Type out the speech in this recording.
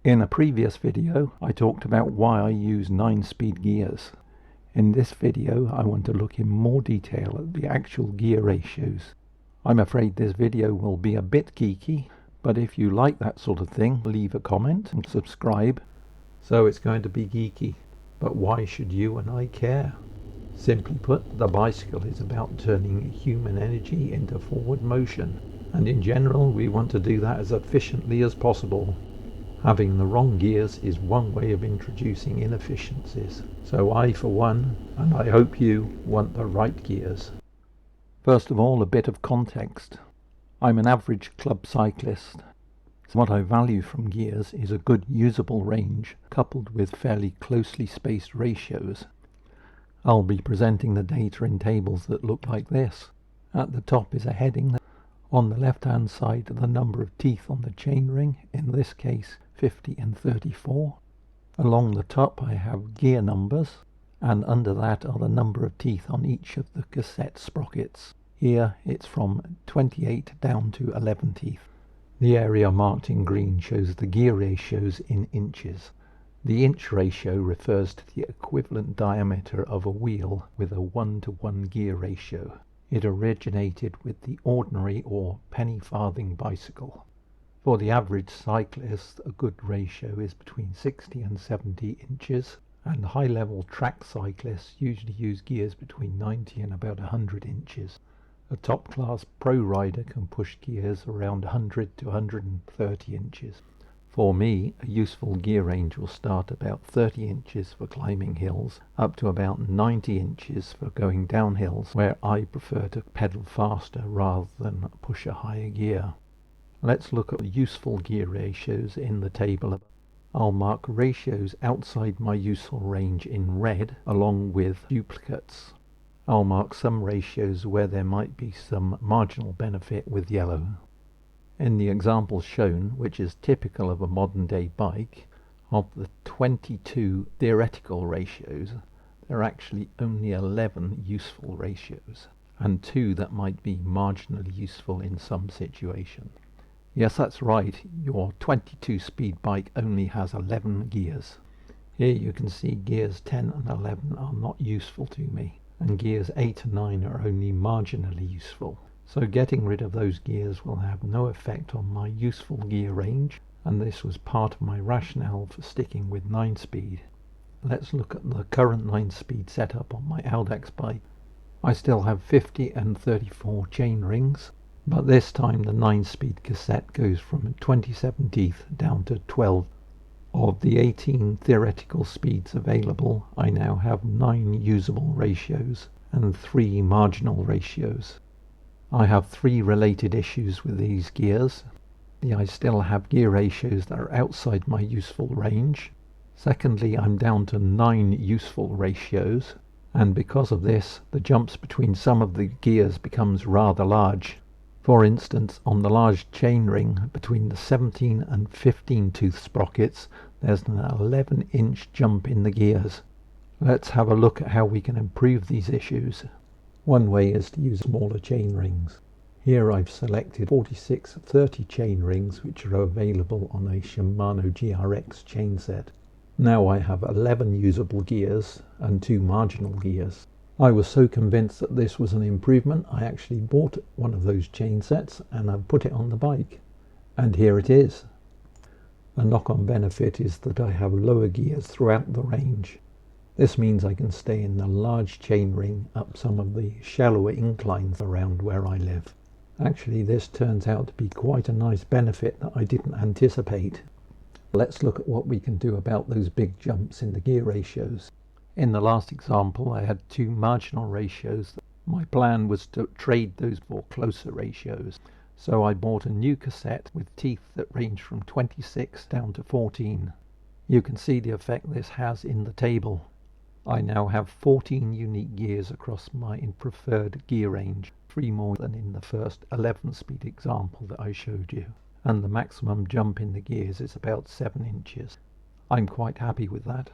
In a previous video, I talked about why I use 9-speed gears. In this video, I want to look in more detail at the actual gear ratios. I'm afraid this video will be a bit geeky, but if you like that sort of thing, leave a comment and subscribe. So it's going to be geeky, but why should you and I care? Simply put, the bicycle is about turning human energy into forward motion, and in general we want to do that as efficiently as possible. Having the wrong gears is one way of introducing inefficiencies, so I for one, and I hope you, want the right gears. First of all, a bit of context. I'm an average club cyclist. What I value from gears is a good usable range coupled with fairly closely spaced ratios. I'll be presenting the data in tables that look like this. At the top is a heading. On the left hand side the number of teeth on the chainring, in this case 50 and 34. Along the top I have gear numbers, and under that are the number of teeth on each of the cassette sprockets. Here it's from 28 down to 11 teeth. The area marked in green shows the gear ratios in inches. The inch ratio refers to the equivalent diameter of a wheel with a 1-to-1 gear ratio. It originated with the ordinary or penny farthing bicycle. For the average cyclist, a good ratio is between 60 and 70 inches, and high-level track cyclists usually use gears between 90 and about 100 inches. A top-class pro rider can push gears around 100 to 130 inches. For me, a useful gear range will start about 30 inches for climbing hills, up to about 90 inches for going down hills, where I prefer to pedal faster rather than push a higher gear. Let's look at the useful gear ratios in the table. I'll mark ratios outside my useful range in red, along with duplicates. I'll mark some ratios where there might be some marginal benefit with yellow. In the example shown, which is typical of a modern-day bike, of the 22 theoretical ratios, there are actually only 11 useful ratios, and 2 that might be marginally useful in some situation. Yes, that's right, your 22-speed bike only has 11 gears. Here you can see gears 10 and 11 are not useful to me, and gears 8 and 9 are only marginally useful. So getting rid of those gears will have no effect on my useful gear range, and this was part of my rationale for sticking with 9-speed. Let's look at the current 9-speed setup on my Audax bike. I still have 50 and 34 chain rings, but this time the 9-speed cassette goes from 27 teeth down to 12. Of the 18 theoretical speeds available, I now have 9 usable ratios and 3 marginal ratios. I have 3 related issues with these gears. I still have gear ratios that are outside my useful range. Secondly, I'm down to 9 useful ratios, and because of this, the jumps between some of the gears becomes rather large. For instance, on the large chainring between the 17 and 15 tooth sprockets, there's an 11-inch jump in the gears. Let's have a look at how we can improve these issues. One way is to use smaller chain rings. Here I've selected 4630 chain rings, which are available on a Shimano GRX chainset. Now I have 11 usable gears and 2 marginal gears. I was so convinced that this was an improvement, I actually bought one of those chainsets and I've put it on the bike. And here it is. The knock-on benefit is that I have lower gears throughout the range. This means I can stay in the large chain ring up some of the shallower inclines around where I live. Actually, this turns out to be quite a nice benefit that I didn't anticipate. Let's look at what we can do about those big jumps in the gear ratios. In the last example, I had 2 marginal ratios. My plan was to trade those for closer ratios. So I bought a new cassette with teeth that range from 26 down to 14. You can see the effect this has in the table. I now have 14 unique gears across my preferred gear range, 3 more than in the first 11-speed example that I showed you, and the maximum jump in the gears is about 7 inches. I'm quite happy with that.